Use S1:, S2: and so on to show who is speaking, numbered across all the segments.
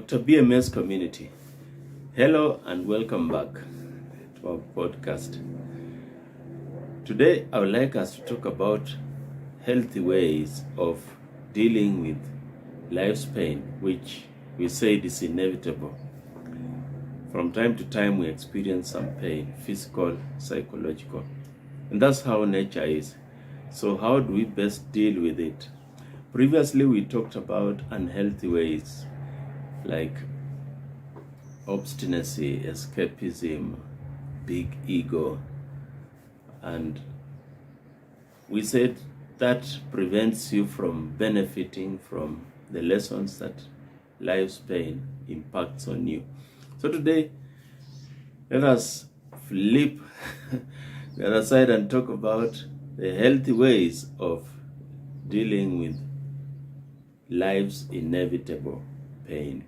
S1: Dr BMS community, hello and welcome back to our podcast. Today I would like us to talk about healthy ways of dealing with life's pain, which we said is inevitable. From time to time we experience some pain, physical, psychological, and that's how nature is. So how do we best deal with it? Previously we talked about unhealthy ways like obstinacy, escapism, big ego, and we said that prevents you from benefiting from the lessons that life's pain impacts on you. So today, let us flip the other side and talk about the healthy ways of dealing with life's inevitable pain.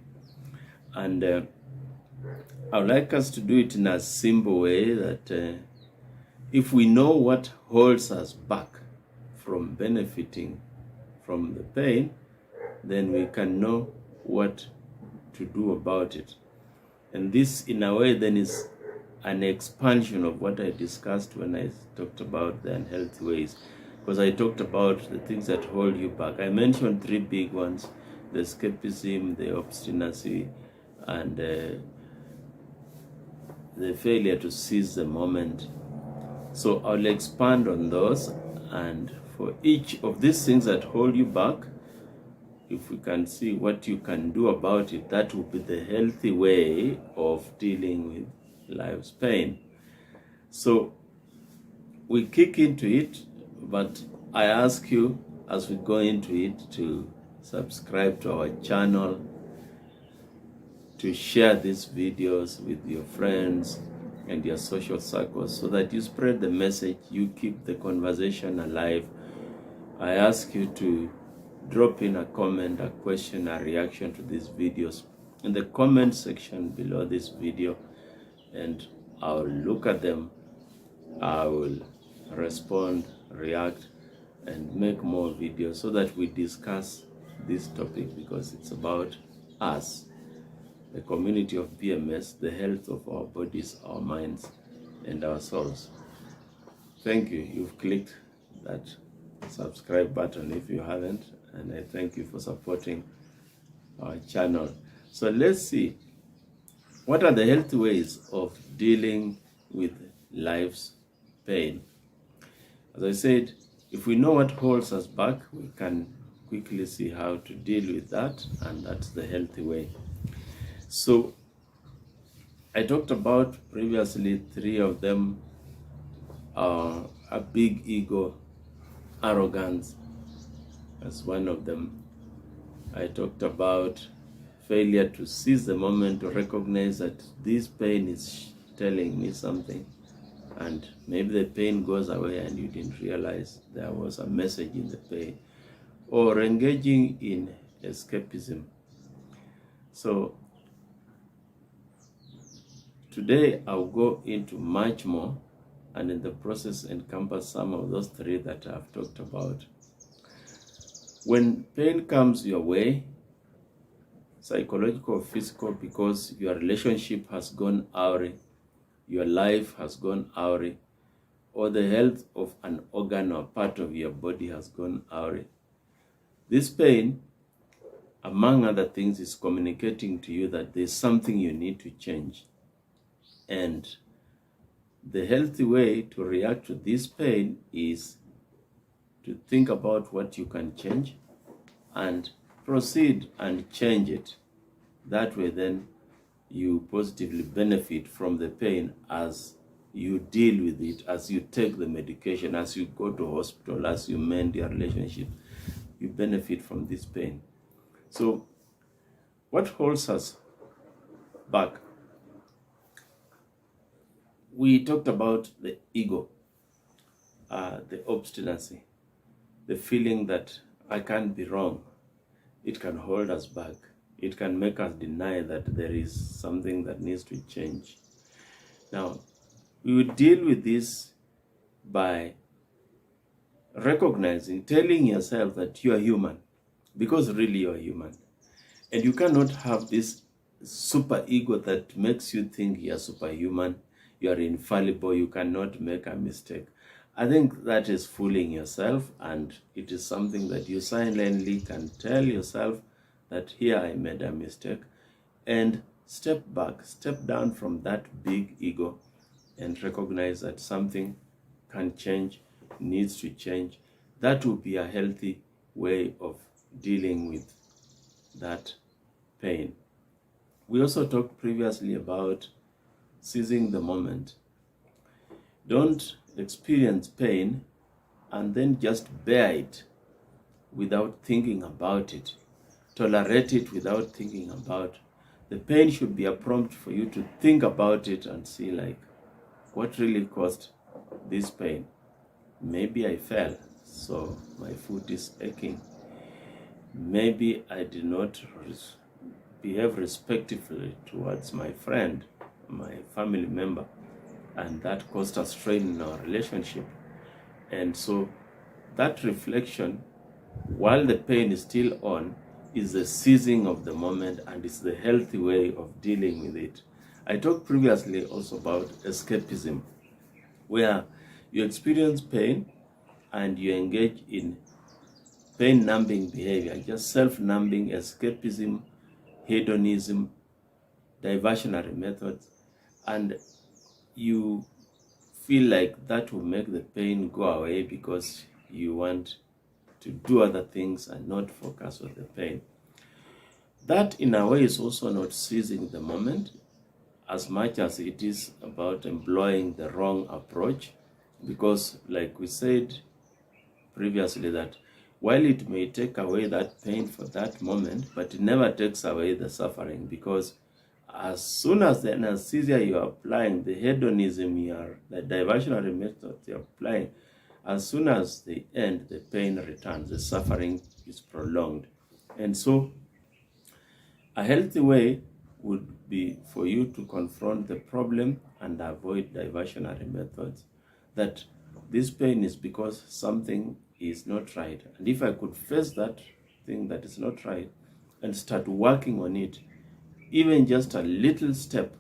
S1: And I would like us to do it in a simple way that if we know what holds us back from benefiting from the pain, then we can know what to do about it. And this, in a way, then is an expansion of what I discussed when I talked about the unhealthy ways, because I talked about the things that hold you back. I mentioned three big ones: the escapism, the obstinacy, and the failure to seize the moment. So I'll expand on those, and for each of these things that hold you back, if we can see what you can do about it, that will be the healthy way of dealing with life's pain. So we kick into it, but I ask you as we go into it to subscribe to our channel, to share these videos with your friends and your social circles so that you spread the message, you keep the conversation alive. I ask you to drop in a comment, a question, a reaction to these videos in the comment section below this video, and I'll look at them, I will respond, react, and make more videos so that we discuss this topic, because it's about us, the community of BMS, the health of our bodies, our minds, and our souls. Thank you. You've clicked that subscribe button if you haven't, and I thank you for supporting our channel. So let's see, what are the healthy ways of dealing with life's pain? As I said, if we know what holds us back, we can quickly see how to deal with that, and that's the healthy way. So I talked about previously three of them: a big ego, arrogance as one of them. I talked about failure to seize the moment, to recognize that this pain is telling me something, and maybe the pain goes away and you didn't realize there was a message in the pain. Or engaging in escapism. So today I'll go into much more, and in the process encompass some of those three that I've talked about. When pain comes your way, psychological or physical, because your relationship has gone awry, your life has gone awry, or the health of an organ or part of your body has gone awry, this pain, among other things, is communicating to you that there's something you need to change. And the healthy way to react to this pain is to think about what you can change and proceed and change it. That way then you positively benefit from the pain as you deal with it, as you take the medication, as you go to hospital, as you mend your relationship. You benefit from this pain. So what holds us back? We talked about the ego, the obstinacy, the feeling that I can't be wrong. It can hold us back. It can make us deny that there is something that needs to change. Now, we will deal with this by recognizing, telling yourself that you are human, because really you are human. And you cannot have this super ego that makes you think you're superhuman, you're infallible, you cannot make a mistake. I think that is fooling yourself, and it is something that you silently can tell yourself that here I made a mistake, and step back, step down from that big ego and recognize that something can change, needs to change. That will be a healthy way of dealing with that pain. We also talked previously about seizing the moment. Don't experience pain and then just bear it without thinking about it. Tolerate it without thinking about it. The pain should be a prompt for you to think about it and see, like, what really caused this pain? Maybe I fell, so my foot is aching. Maybe I did not behave respectfully towards my friend, my family member, and that caused a strain in our relationship. And so that reflection, while the pain is still on, is the seizing of the moment, and it's the healthy way of dealing with it. I talked previously also about escapism, where you experience pain and you engage in pain-numbing behavior, just self-numbing, escapism, hedonism, diversionary methods, and you feel like that will make the pain go away because you want to do other things and not focus on the pain. That, in a way, is also not seizing the moment as much as it is about employing the wrong approach, because, like we said previously, that while it may take away that pain for that moment, but it never takes away the suffering, because as soon as the anesthesia you are applying, the hedonism the diversionary method you're applying, as soon as they end, the pain returns, the suffering is prolonged. And so a healthy way would be for you to confront the problem and avoid diversionary methods. That this pain is because something is not right. And if I could face that thing that is not right and start working on it, even just a little step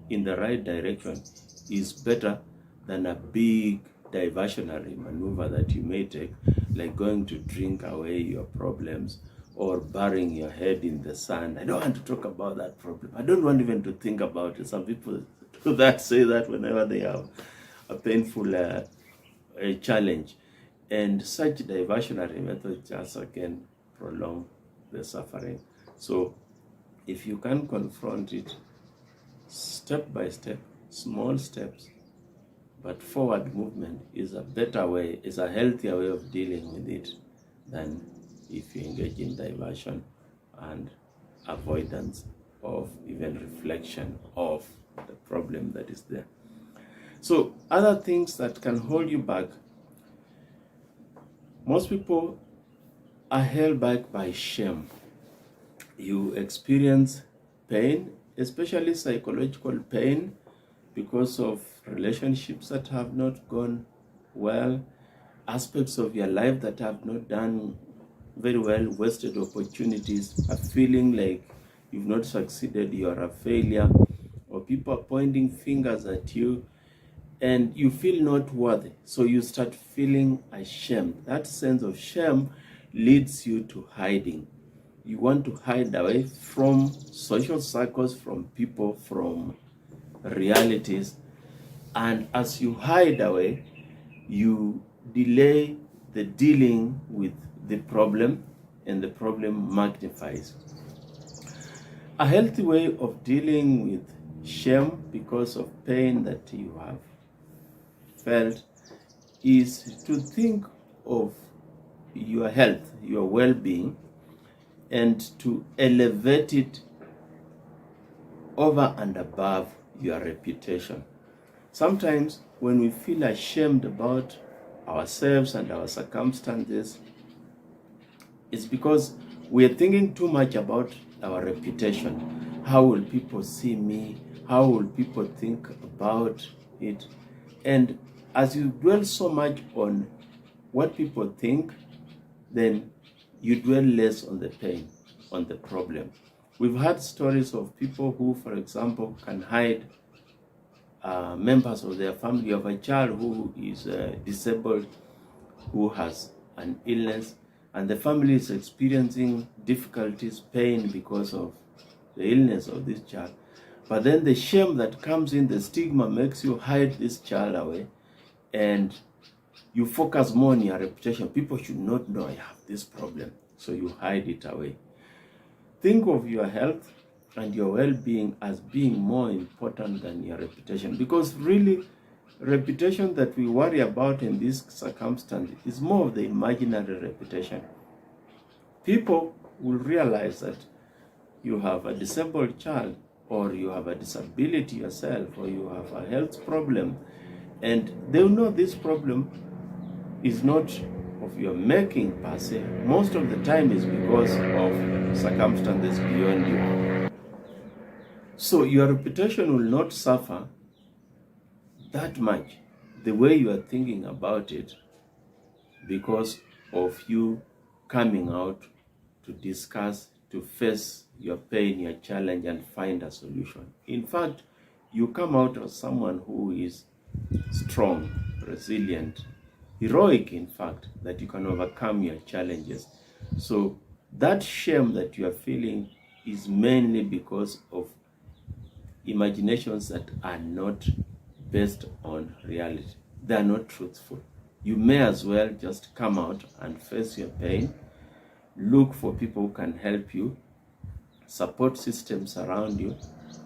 S1: in the right direction is better than a big diversionary maneuver that you may take, like going to drink away your problems or burying your head in the sand. I don't want to talk about that problem. I don't want even to think about it. Some people do that, say that whenever they have a painful challenge. And such diversionary methods just again prolong the suffering. So if you can confront it step by step, small steps, but forward movement is a better way, is a healthier way of dealing with it than if you engage in diversion and avoidance of even reflection of the problem that is there. So other things that can hold you back, most people are held back by shame. You experience pain, especially psychological pain, because of relationships that have not gone well, aspects of your life that have not done very well, wasted opportunities, a feeling like you've not succeeded, you are a failure, or people are pointing fingers at you, and you feel not worthy. So you start feeling ashamed. That sense of shame leads you to hiding. You want to hide away from social circles, from people, from realities. And as you hide away, you delay the dealing with the problem, and the problem magnifies. A healthy way of dealing with shame because of pain that you have felt is to think of your health, your well-being, and to elevate it over and above your reputation. Sometimes when we feel ashamed about ourselves and our circumstances, it's because we are thinking too much about our reputation. How will people see me? How will people think about it? And as you dwell so much on what people think, then you dwell less on the pain, on the problem. We've had stories of people who, for example, can hide members of their family. You have a child who is disabled, who has an illness, and the family is experiencing difficulties, pain because of the illness of this child. But then the shame that comes in, the stigma, makes you hide this child away, and you focus more on your reputation. People should not know I have this problem, so you hide it away. Think of your health and your well-being as being more important than your reputation, because really, reputation that we worry about in this circumstance is more of the imaginary reputation. People will realize that you have a disabled child, or you have a disability yourself, or you have a health problem, and they will know this problem is not of your making per se. Most of the time is because of circumstances beyond you. So your reputation will not suffer that much the way you are thinking about it, because of you coming out to discuss, to face your pain, your challenge, and find a solution. In fact, you come out as someone who is strong, resilient, heroic, in fact, that you can overcome your challenges. So that shame that you are feeling is mainly because of imaginations that are not based on reality. They are not truthful. You may as well just come out and face your pain, look for people who can help you, support systems around you,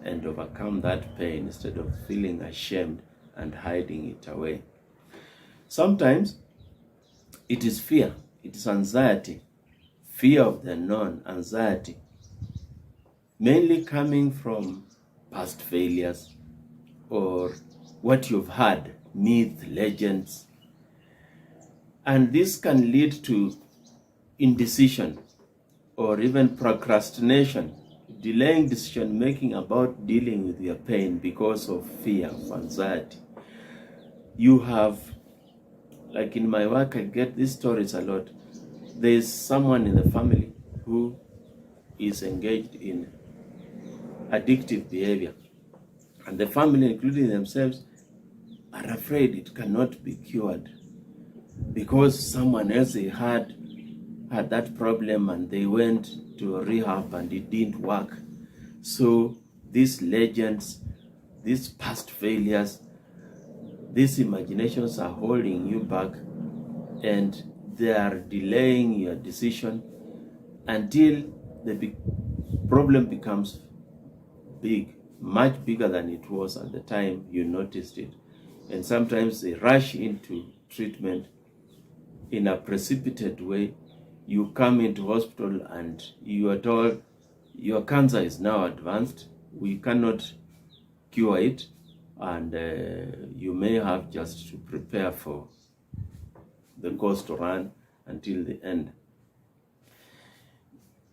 S1: and overcome that pain instead of feeling ashamed and hiding it away. Sometimes it is fear, it is anxiety, fear of the unknown, anxiety, mainly coming from past failures or what you've heard, myth, legends. And this can lead to indecision or even procrastination, delaying decision making about dealing with your pain because of fear, of anxiety. You have, like in my work, I get these stories a lot. There's someone in the family who is engaged in addictive behavior, and the family, including themselves, are afraid it cannot be cured because someone else they had that problem and they went to a rehab and it didn't work. So these legends, these past failures, these imaginations are holding you back, and they are delaying your decision until the problem becomes big, much bigger than it was at the time you noticed it. And sometimes they rush into treatment in a precipitate way. You come into hospital and you are told your cancer is now advanced, we cannot cure it, and you may have just to prepare for the course to run until the end.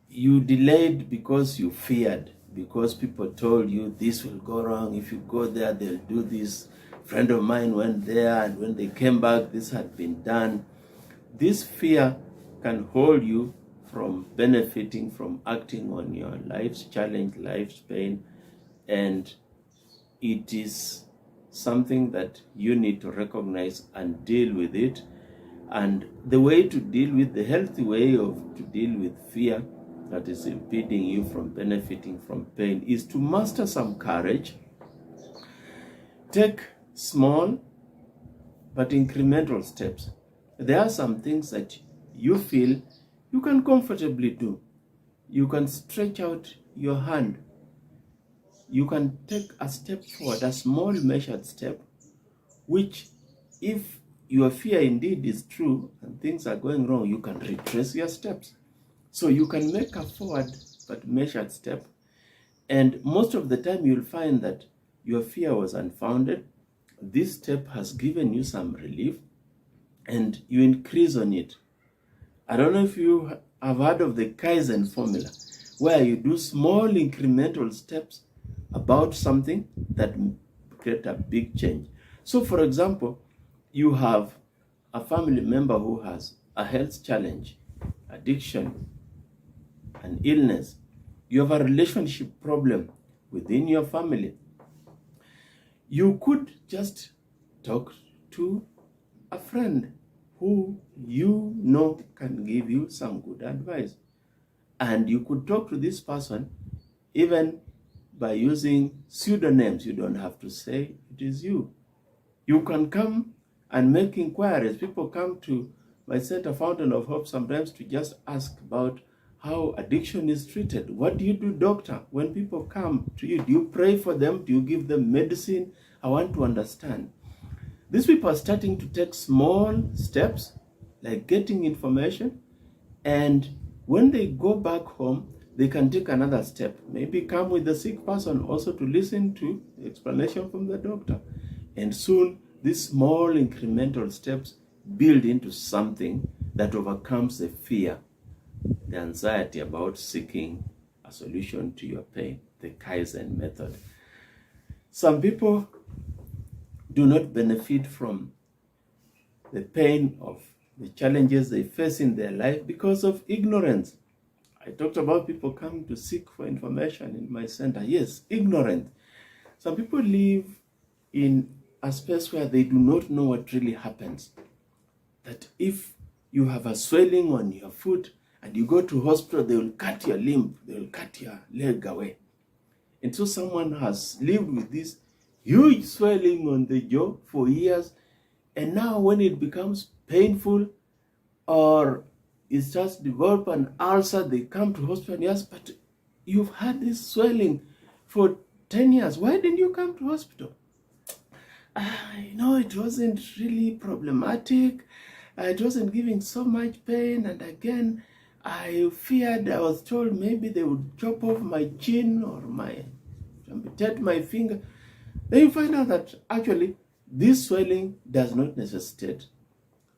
S1: You delayed because you feared, because people told you this will go wrong, if you go there they'll do this. A friend of mine went there, and when they came back this had been done. This fear can hold you from benefiting from acting on your life's challenge, life's pain, and it is something that you need to recognize and deal with it. And the way to deal with, the healthy way to deal with fear that is impeding you from benefiting from pain is to muster some courage. Take small but incremental steps. There are some things that you feel you can comfortably do. You can stretch out your hand. You can take a step forward, a small measured step, which if your fear indeed is true and things are going wrong, you can retrace your steps. So you can make a forward but measured step, and most of the time you'll find that your fear was unfounded. This step has given you some relief, and you increase on it. I don't know if you have heard of the Kaizen formula, where you do small incremental steps about something that create a big change. So for example, you have a family member who has a health challenge, addiction, an illness, You have a relationship problem within your family. You could just talk to a friend who you know can give you some good advice. And you could talk to this person even by using pseudonyms. You don't have to say it is you. You can come and make inquiries. People come to my center, Fountain of Hope, sometimes to just ask about how addiction is treated. What do you do, doctor? When people come to you, do you pray for them? Do you give them medicine? I want to understand. These people are starting to take small steps, like getting information, and when they go back home, they can take another step. Maybe come with the sick person also to listen to the explanation from the doctor. And soon, these small incremental steps build into something that overcomes the fear, the anxiety about seeking a solution to your pain, the Kaizen method. Some people do not benefit from the pain of the challenges they face in their life because of ignorance. I talked about people coming to seek for information in my center. Yes, ignorant. Some people live in a space where they do not know what really happens. That if you have a swelling on your foot and you go to hospital, they will cut your limb, they will cut your leg away. And so someone has lived with this huge swelling on the jaw for years, and now when it becomes painful or it starts to develop an ulcer, they come to hospital and ask, but you've had this swelling for 10 years. Why didn't you come to hospital? It wasn't really problematic. It wasn't giving so much pain. And again, I was told maybe they would chop off my chin or amputate my finger. Then you find out that actually this swelling does not necessitate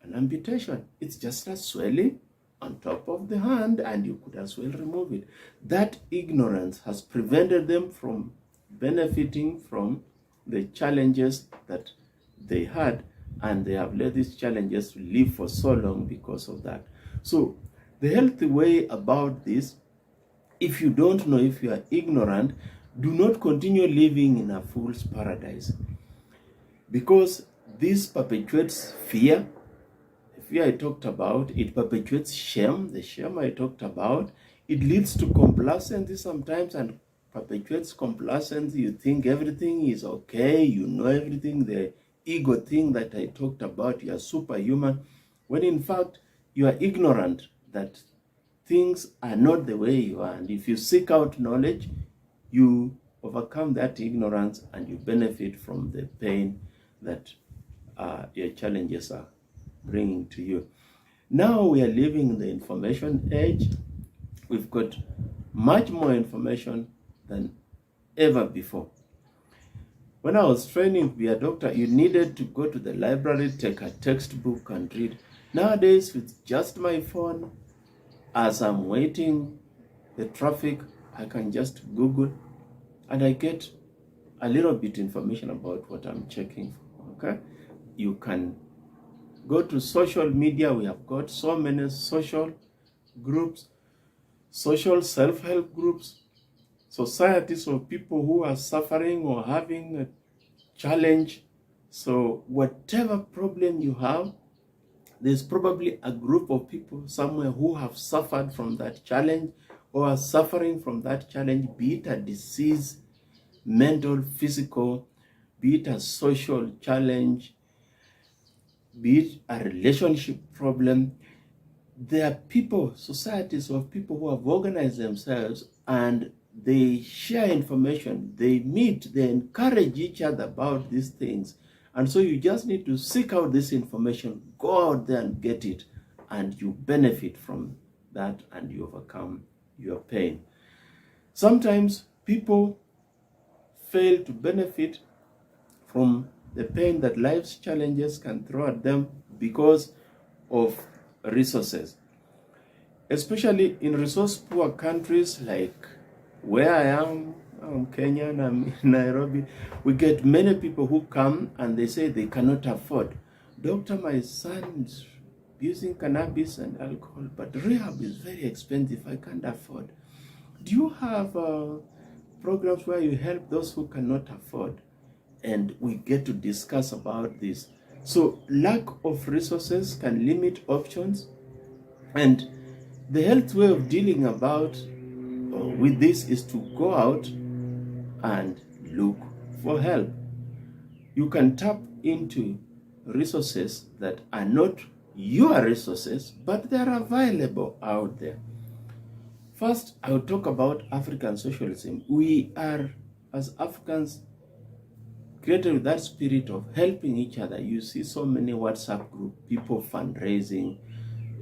S1: an amputation. It's just a swelling on top of the hand, and you could as well remove it. That ignorance has prevented them from benefiting from the challenges that they had, and they have let these challenges live for so long because of that. So the healthy way about this, if you don't know, if you are ignorant, do not continue living in a fool's paradise, because this perpetuates fear. The fear I talked about, it perpetuates shame. The shame I talked about, it leads to complacency sometimes, and perpetuates complacency. You think everything is okay, you know everything, the ego thing that I talked about, you are superhuman, when in fact you are ignorant that things are not the way you are. And if you seek out knowledge, you overcome that ignorance and you benefit from the pain that your challenges are bringing to you. Now we are living in the information age. We've got much more information than ever before. When I was training to be a doctor, you needed to go to the library, take a textbook and read. Nowadays, with just my phone, as I'm waiting the traffic, I can just Google and I get a little bit information about what I'm checking for, okay? You can go to social media. We have got so many social groups, social self-help groups, societies of people who are suffering or having a challenge. So whatever problem you have, there's probably a group of people somewhere who have suffered from that challenge or are suffering from that challenge, be it a disease, mental, physical, be it a social challenge, be it a relationship problem. There are people, societies of people who have organized themselves and they share information, they meet, they encourage each other about these things. And so you just need to seek out this information, go out there and get it, and you benefit from that and you overcome your pain. Sometimes people fail to benefit from the pain that life's challenges can throw at them because of resources. Especially in resource-poor countries like where I am, I'm Kenyan, I'm in Nairobi, we get many people who come and they say they cannot afford. Doctor, my son is using cannabis and alcohol, but rehab is very expensive, I can't afford. Do you have programs where you help those who cannot afford? And we get to discuss about this. So lack of resources can limit options, and the health way of dealing about with this is to go out and look for help. You can tap into resources that are not your resources, but they are available out there. First, I will talk about African socialism. We are, as Africans, created with that spirit of helping each other. You see so many WhatsApp group, people fundraising,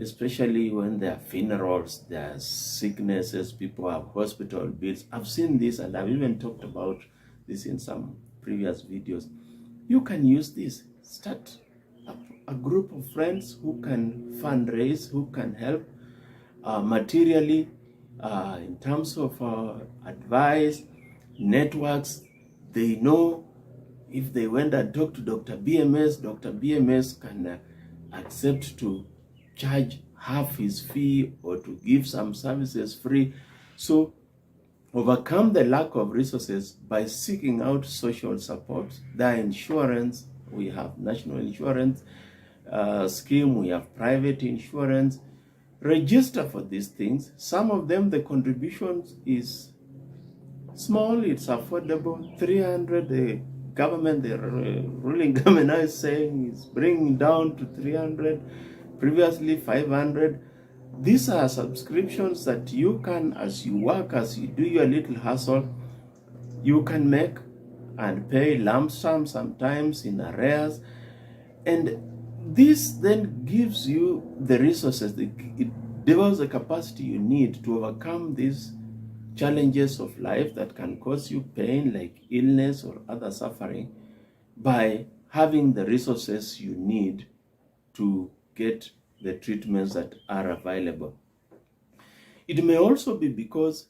S1: especially when there are funerals, there are sicknesses, people have hospital bills. I've seen this, and I've even talked about this in some previous videos. You can use this. Start a group of friends who can fundraise, who can help materially, in terms of advice, networks. They know if they went and talked to Dr. BMS, Dr. BMS can accept to charge half his fee or to give some services free. So overcome the lack of resources by seeking out social support. There are insurance, we have national insurance scheme, we have private insurance. Register for these things. Some of them, the contributions is small, it's affordable. 300, the government, the ruling government now is saying is bringing down to 300, previously 500. These are subscriptions that you can, as you work, as you do your little hustle, you can make and pay lump sum, sometimes in arrears. And this then gives you the resources, it develops the capacity you need to overcome these challenges of life that can cause you pain, like illness or other suffering, by having the resources you need to get the treatments that are available. It may also be because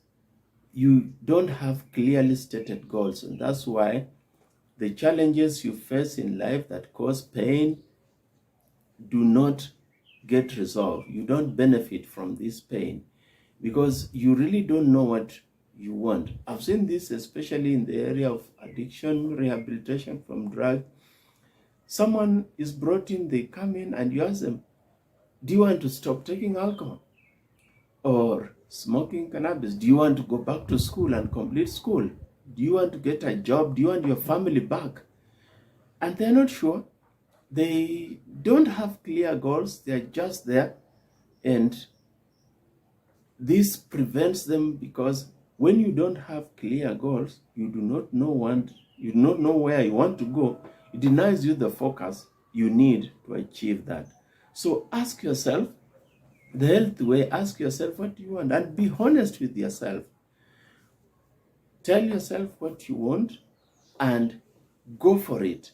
S1: you don't have clearly stated goals, and that's why the challenges you face in life that cause pain do not get resolved. You don't benefit from this pain because you really don't know what you want. I've seen this especially in the area of addiction, rehabilitation from drug. Someone is brought in, they come in and you ask them, do you want to stop taking alcohol or smoking cannabis? Do you want to go back to school and complete school? Do you want to get a job? Do you want your family back? And they're not sure. They don't have clear goals. They're just there. And this prevents them because when you don't have clear goals, you do not know where you want to go. It denies you the focus you need to achieve that. So ask yourself, the healthy way, ask yourself what you want and be honest with yourself. Tell yourself what you want and go for it,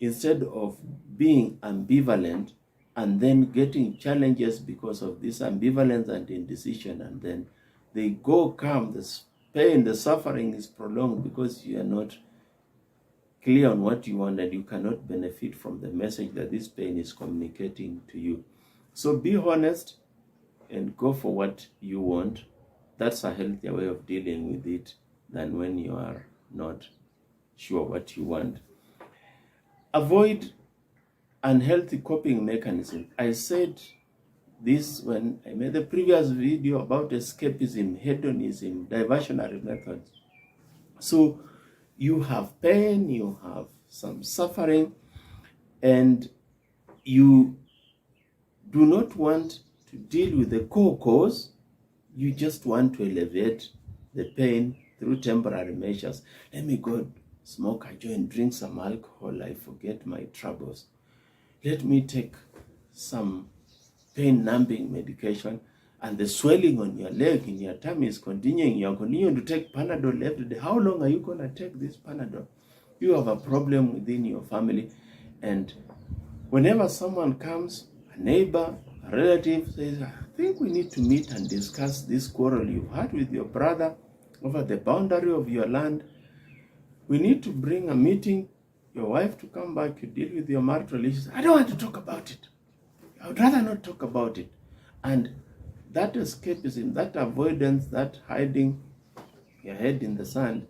S1: instead of being ambivalent and then getting challenges because of this ambivalence and indecision, and then they come, the pain, the suffering is prolonged because you are not clear on what you want and you cannot benefit from the message that this pain is communicating to you. So be honest and go for what you want. That's a healthier way of dealing with it than when you are not sure what you want. Avoid unhealthy coping mechanism. I said this when I made the previous video about escapism, hedonism, diversionary methods. So you have pain, you have some suffering, and you do not want to deal with the core cause. You just want to alleviate the pain through temporary measures. Let me go smoke a joint, drink some alcohol, I forget my troubles. Let me take some pain numbing medication, and the swelling on your leg, in your tummy is continuing. You're continuing to take Panadol every day. How long are you going to take this Panadol? You have a problem within your family. And whenever someone comes, a neighbor, a relative says, I think we need to meet and discuss this quarrel you've had with your brother over the boundary of your land. We need to bring a meeting, your wife to come back to deal with your marital issues. I don't want to talk about it. I would rather not talk about it. And that escapism, that avoidance, that hiding your head in the sand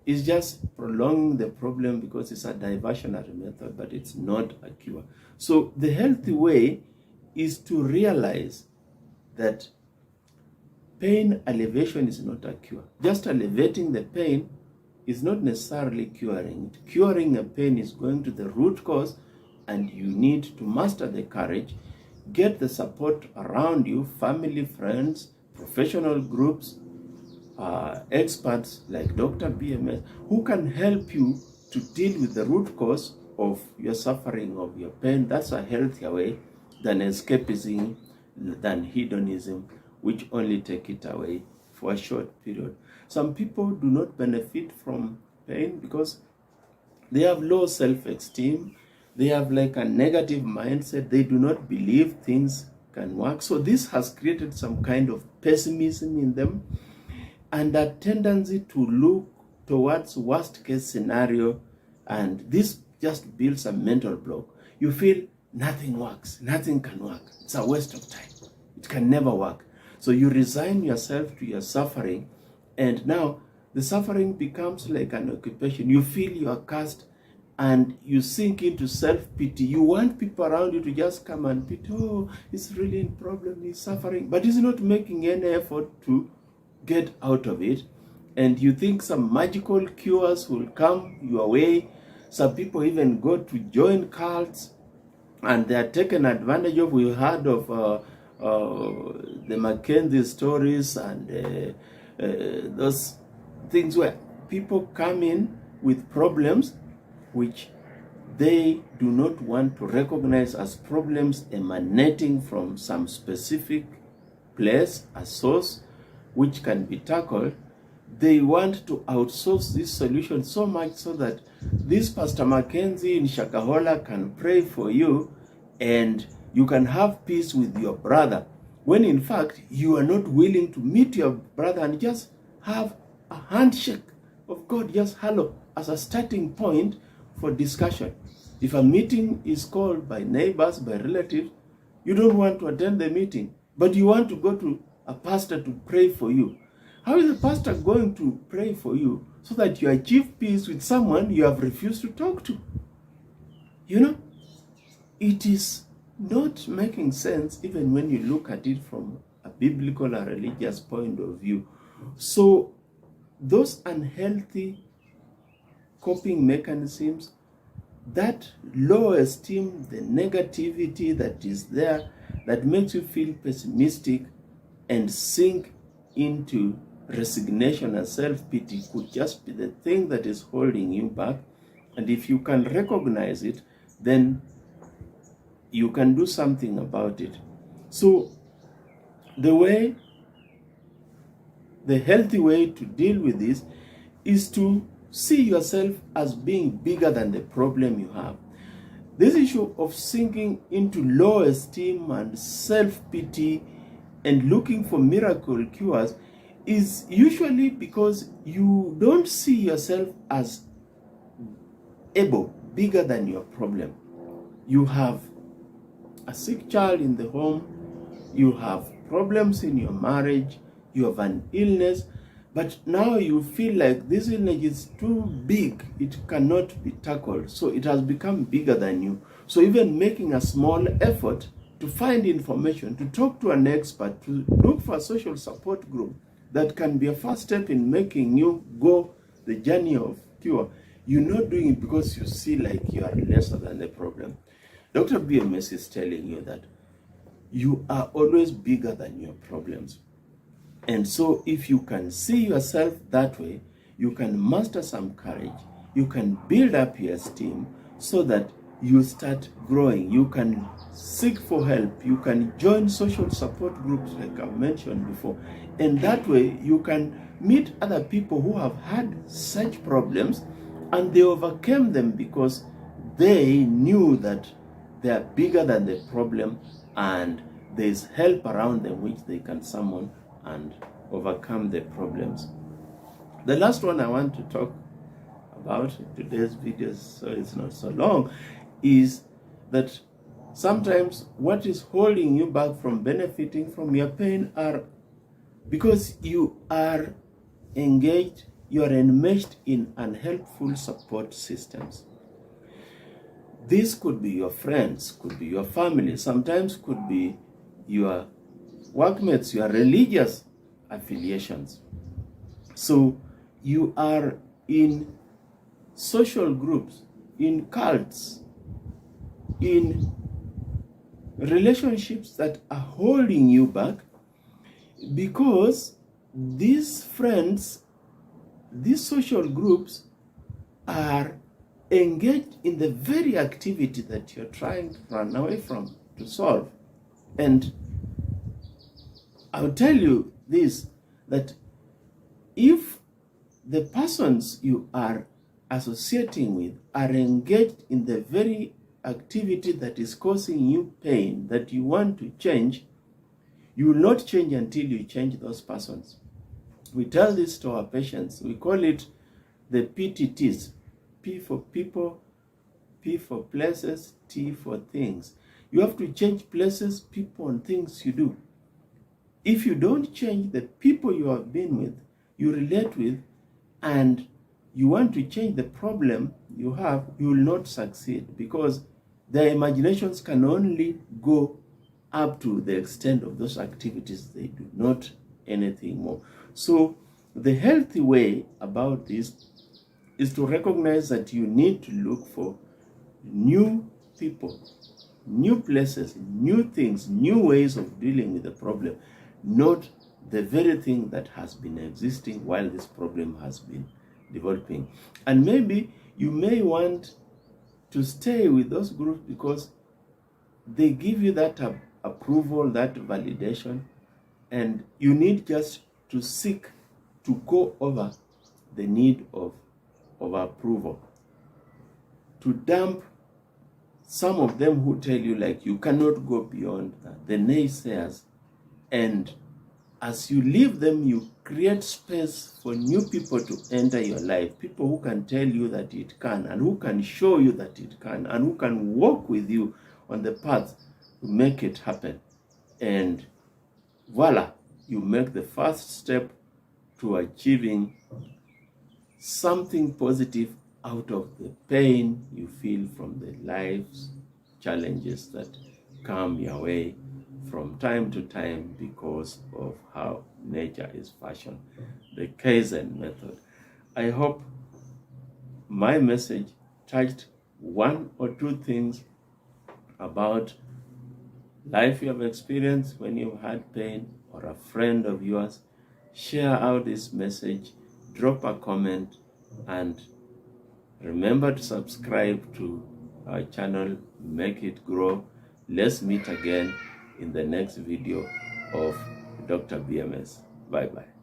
S1: is just prolonging the problem because it's a diversionary method, but it's not a cure. So the healthy way is to realize that pain alleviation is not a cure. Just alleviating the pain is not necessarily curing it. Curing a pain is going to the root cause, and you need to master the courage, get the support around you, family, friends, professional groups, experts like Dr. BMS, who can help you to deal with the root cause of your suffering, of your pain. That's a healthier way than escapism, than hedonism, which only take it away for a short period. Some people do not benefit from pain because they have low self-esteem. They have like a negative mindset. They do not believe things can work. So this has created some kind of pessimism in them, and a tendency to look towards worst case scenario, and this just builds a mental block. You feel nothing works, nothing can work, it's a waste of time, it can never work. So you resign yourself to your suffering, and now the suffering becomes like an occupation. You feel you are cursed, and you sink into self-pity. You want people around you to just come and pity, oh, he's really in problem, he's suffering, but he's not making any effort to get out of it. And you think some magical cures will come your way. Some people even go to join cults, and they are taken advantage of. We heard of the Mackenzie stories and those things where people come in with problems which they do not want to recognize as problems emanating from some specific place, a source, which can be tackled. They want to outsource this solution so much so that this Pastor Mackenzie in Shakahola can pray for you and you can have peace with your brother, when in fact you are not willing to meet your brother and just have a handshake of God, just hello, as a starting point for discussion. If a meeting is called by neighbors, by relatives, you don't want to attend the meeting, but you want to go to a pastor to pray for you. How is a pastor going to pray for you so that you achieve peace with someone you have refused to talk to? You know, it is not making sense even when you look at it from a biblical or religious point of view. So those unhealthy coping mechanisms, that low esteem, the negativity that is there, that makes you feel pessimistic and sink into resignation and self-pity, could just be the thing that is holding you back. And if you can recognize it, then you can do something about it. So the healthy way to deal with this is to see yourself as being bigger than the problem you have. This issue of sinking into low esteem and self-pity and looking for miracle cures is usually because you don't see yourself as bigger than your problem. You have a sick child in the home, you have problems in your marriage, you have an illness, but now you feel like this illness is too big, it cannot be tackled, so it has become bigger than you. So even making a small effort to find information, to talk to an expert, to look for a social support group, that can be a first step in making you go the journey of cure. You're not doing it because you see like you are lesser than the problem. Dr. BMS is telling you that you are always bigger than your problems. And so if you can see yourself that way, you can muster some courage, you can build up your esteem so that you start growing. You can seek for help, you can join social support groups like I've mentioned before, and that way you can meet other people who have had such problems and they overcame them because they knew that they are bigger than the problem and there's help around them which they can summon and overcome the problems. The last one I want to talk about in today's video, so it's not so long, is that Sometimes what is holding you back from benefiting from your pain are because you are engaged, you are enmeshed in unhelpful support systems. This could be your friends, could be your family, sometimes could be your workmates, your religious affiliations. So you are in social groups, in cults, in relationships that are holding you back because these friends, these social groups are engaged in the very activity that you're trying to run away from, to solve. And I'll tell you this, that if the persons you are associating with are engaged in the very activity that is causing you pain, that you want to change, you will not change until you change those persons. We tell this to our patients. We call it the PTTs. P for people, P for places, T for things. You have to change places, people, and things you do. If you don't change the people you have been with, you relate with, and you want to change the problem you have, you will not succeed because their imaginations can only go up to the extent of those activities they do, not anything more. So the healthy way about this is to recognize that you need to look for new people, new places, new things, new ways of dealing with the problem, not the very thing that has been existing while this problem has been developing. And maybe you may want to stay with those groups because they give you that approval, that validation, and you need just to seek to go over the need of approval, to dump some of them who tell you like you cannot go beyond that, the naysayers. And as you leave them, you create space for new people to enter your life, people who can tell you that it can, and who can show you that it can, and who can walk with you on the path to make it happen. And voila, you make the first step to achieving something positive out of the pain you feel from the life's challenges that come your way from time to time because of how nature is fashioned, the Kaizen method. I hope my message touched one or two things about life you have experienced when you've had pain, or a friend of yours. Share out this message, drop a comment, and remember to subscribe to our channel, make it grow. Let's meet again in the next video of Dr. BMS. Bye-bye.